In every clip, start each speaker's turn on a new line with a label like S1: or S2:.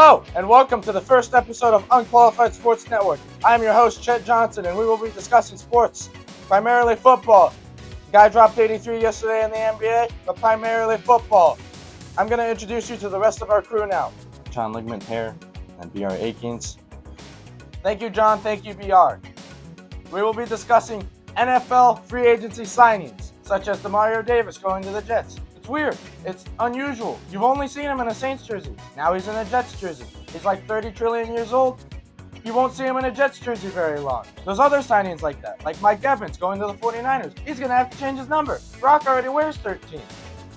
S1: Hello, and welcome to the first episode of Unqualified Sports Network. I'm your host, Chet Johnson, and we will be discussing sports, primarily football. The guy dropped 83 yesterday in the NBA, but primarily football. I'm going to introduce you to the rest of our crew now. John Ligament here, and BR Akins. Thank you, John. Thank you, BR. We will be discussing NFL free agency signings, such as Demario Davis going to the Jets. It's weird. It's unusual. You've only seen him in a Saints jersey. Now he's in a Jets jersey. He's like 30 trillion years old. You won't see him in a Jets jersey very long. There's other signings like that, like Mike Evans going to the 49ers. He's going to have to change his number. Brock already wears 13.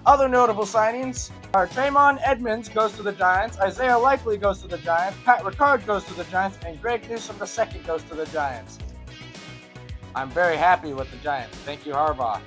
S1: Other notable signings are Trayvon Edmonds goes to the Giants, Isaiah Likely goes to the Giants, Pat Ricard goes to the Giants, and Greg Newsome II goes to the Giants. I'm very happy with the Giants. Thank you, Harbaugh.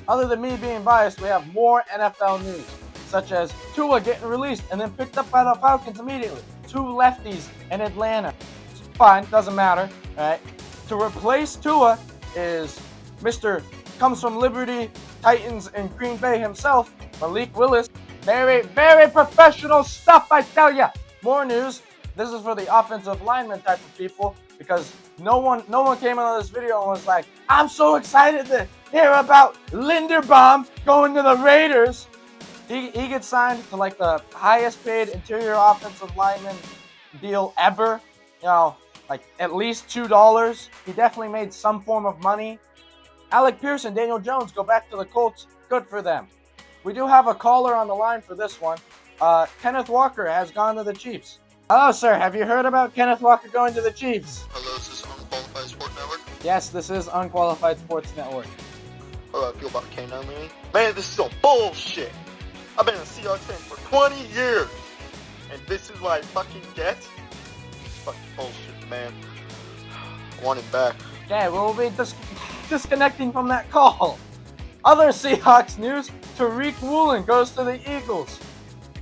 S1: Other than me being biased, we have more NFL news, such as Tua getting released and then picked up by the Falcons immediately. Two lefties in Atlanta. It's fine, doesn't matter. All right. To replace Tua is Mr. Comes from Liberty, Titans, and Green Bay himself, Malik Willis. Very, very professional stuff, I tell ya. More news. This is for the offensive lineman type of people, because no one came on this video and was like, I'm so excited to hear about Linderbaum going to the Raiders. He gets signed to like the highest paid interior offensive lineman deal ever. You know, like at least $2. He definitely made some form of money. Alec Pierce and Daniel Jones go back to the Colts. Good for them. We do have a caller on the line for this one. Kenneth Walker has gone to the Chiefs. Hello, sir. Have you heard about Kenneth Walker going to the Chiefs?
S2: Hello, is this Unqualified Sports Network?
S1: Yes, this is Unqualified Sports Network.
S2: How do I feel about K9 Leary? Man, this is some bullshit. I've been a Seahawks fan for 20 years, and this is what I fucking get? Fucking bullshit, man. I want him back.
S1: Okay, we'll be disconnecting from that call. Other Seahawks news, Tariq Woolen goes to the Eagles.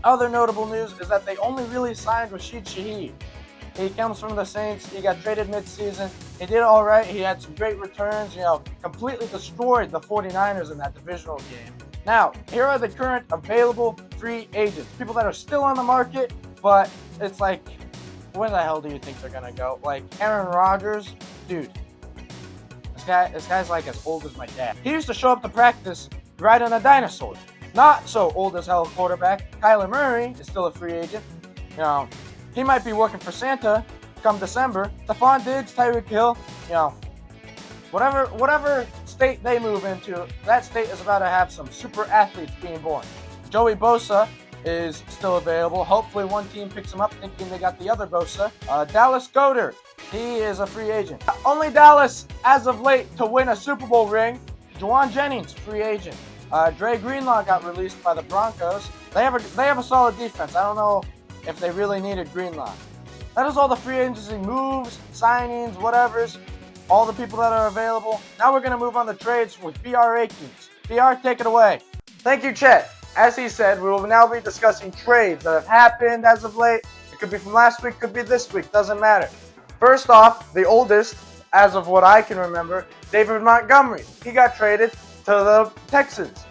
S1: Other notable news is that they only really signed Rashid Shaheed. He comes from the Saints. He got traded mid-season. He did all right. He had some great returns, completely destroyed the 49ers in that divisional game. Now, here are the current available free agents. People that are still on the market, but it's like, where the hell do you think they're going to go? Like Aaron Rodgers? Dude, this guy's like as old as my dad. He used to show up to practice riding a dinosaur. Not so old as hell quarterback. Kyler Murray is still a free agent. He might be working for Santa come December. Stephon Diggs, Tyreek Hill, whatever state they move into, that state is about to have some super athletes being born. Joey Bosa is still available. Hopefully one team picks him up thinking they got the other Bosa. Dallas Goedert, he is a free agent. Only Dallas as of late to win a Super Bowl ring. Juwan Jennings, free agent. Dre Greenlaw got released by the Broncos. They have a solid defense. I don't know if they really needed Greenlaw. That is all the free agency moves, signings, whatevers, all the people that are available. Now we're going to move on to trades with BR Akins. BR, take it away. Thank you, Chet. As he said, we will now be discussing trades that have happened as of late. It could be from last week, could be this week, doesn't matter. First off, the oldest, as of what I can remember, David Montgomery. He got traded to the Texans.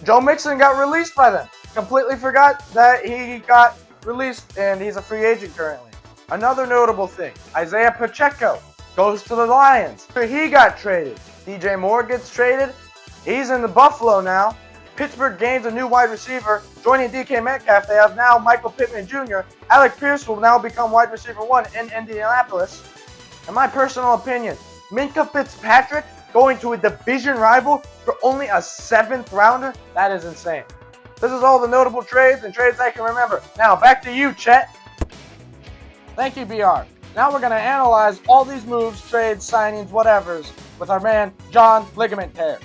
S1: Joe Mixon got released by them. Completely forgot that he got released and he's a free agent currently. Another notable thing, Isaiah Pacheco goes to the Lions. He got traded. DJ Moore gets traded. He's in the Buffalo now. Pittsburgh gains a new wide receiver. Joining DK Metcalf, they have now Michael Pittman Jr. Alec Pierce will now become wide receiver 1 in Indianapolis. In my personal opinion, Minkah Fitzpatrick going to a division rival for only a 7th rounder? That is insane. This is all the notable trades and trades I can remember. Now, back to you, Chet. Thank you, BR. Now we're going to analyze all these moves, trades, signings, whatevers with our man, John Ligament Tear.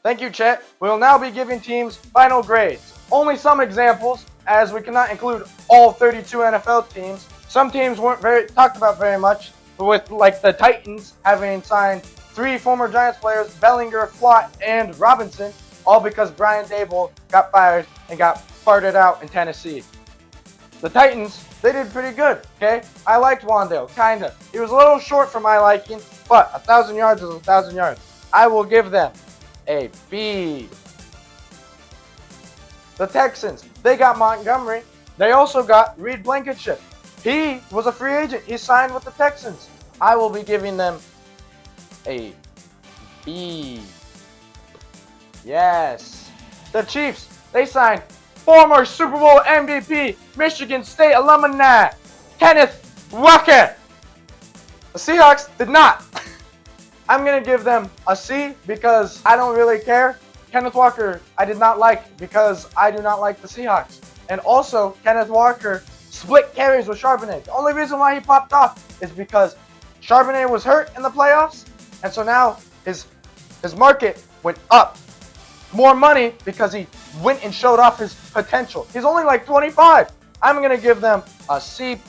S1: Thank you, Chet. We will now be giving teams final grades. Only some examples, as we cannot include all 32 NFL teams. Some teams weren't talked about very much, with like the Titans having signed 3 former Giants players, Bellinger, Flott, and Robinson, all because Brian Dable got fired and got farted out in Tennessee. The Titans, they did pretty good, okay? I liked Wandale, kinda. He was a little short for my liking, but 1,000 yards is 1,000 yards. I will give them a B. The Texans, they got Montgomery. They also got Reed Blankenship. He was a free agent. He signed with the Texans. I will be giving them a B. Yes. The Chiefs, they signed former Super Bowl MVP, Michigan State alumni, Kenneth Walker. The Seahawks did not. I'm going to give them a C because I don't really care. Kenneth Walker, I did not like because I do not like the Seahawks. And also, Kenneth Walker split carries with Charbonnet. The only reason why he popped off is because Charbonnet was hurt in the playoffs, and so now his market went up. More money because he went and showed off his potential. He's only like 25. I'm going to give them a C+.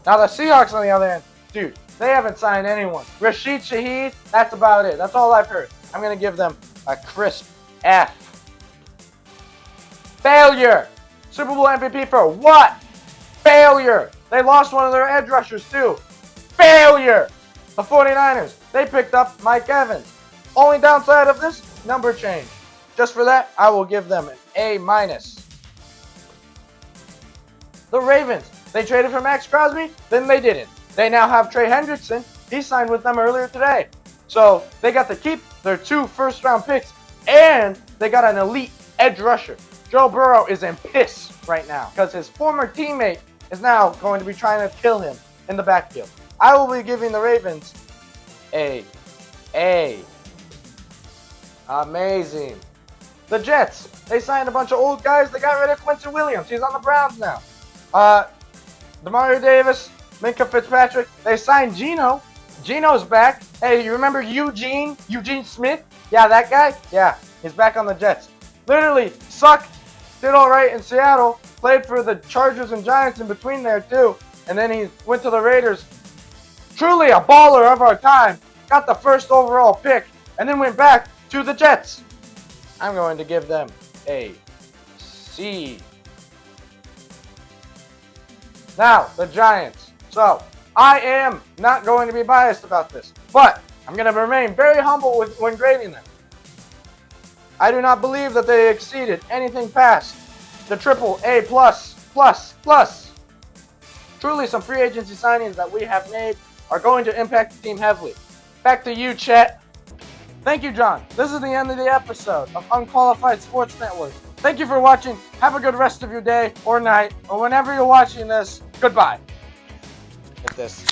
S1: Now the Seahawks, on the other hand, dude, they haven't signed anyone. Rashid Shaheed, that's about it. That's all I've heard. I'm going to give them a crisp F. Failure. Super Bowl MVP for what? Failure. They lost one of their edge rushers too. Failure. The 49ers, they picked up Mike Evans. Only downside of this, number change. Just for that, I will give them an A-. The Ravens, they traded for Max Crosby, then they didn't. They now have Trey Hendrickson. He signed with them earlier today. So they got to keep their 2 first-round picks, and they got an elite edge rusher. Joe Burrow is in piss right now because his former teammate is now going to be trying to kill him in the backfield. I will be giving the Ravens a A. Amazing. The Jets, they signed a bunch of old guys. They got rid of Quincy Williams. He's on the Browns now. Demario Davis, Minka Fitzpatrick. They signed Geno. Geno's back. Hey, you remember Eugene Smith? Yeah, that guy? Yeah, he's back on the Jets. Literally sucked. Did all right in Seattle. Played for the Chargers and Giants in between there too. And then he went to the Raiders. Truly a baller of our time. Got the first overall pick. And then went back to the Jets. I'm going to give them a C. Now, the Giants. So, I am not going to be biased about this, but I'm going to remain very humble when grading them. I do not believe that they exceeded anything past the triple A+++. Truly, some free agency signings that we have made are going to impact the team heavily. Back to you, Chet. Thank you, John. This is the end of the episode of Unqualified Sports Network. Thank you for watching. Have a good rest of your day or night, or whenever you're watching this. Goodbye. Hit this.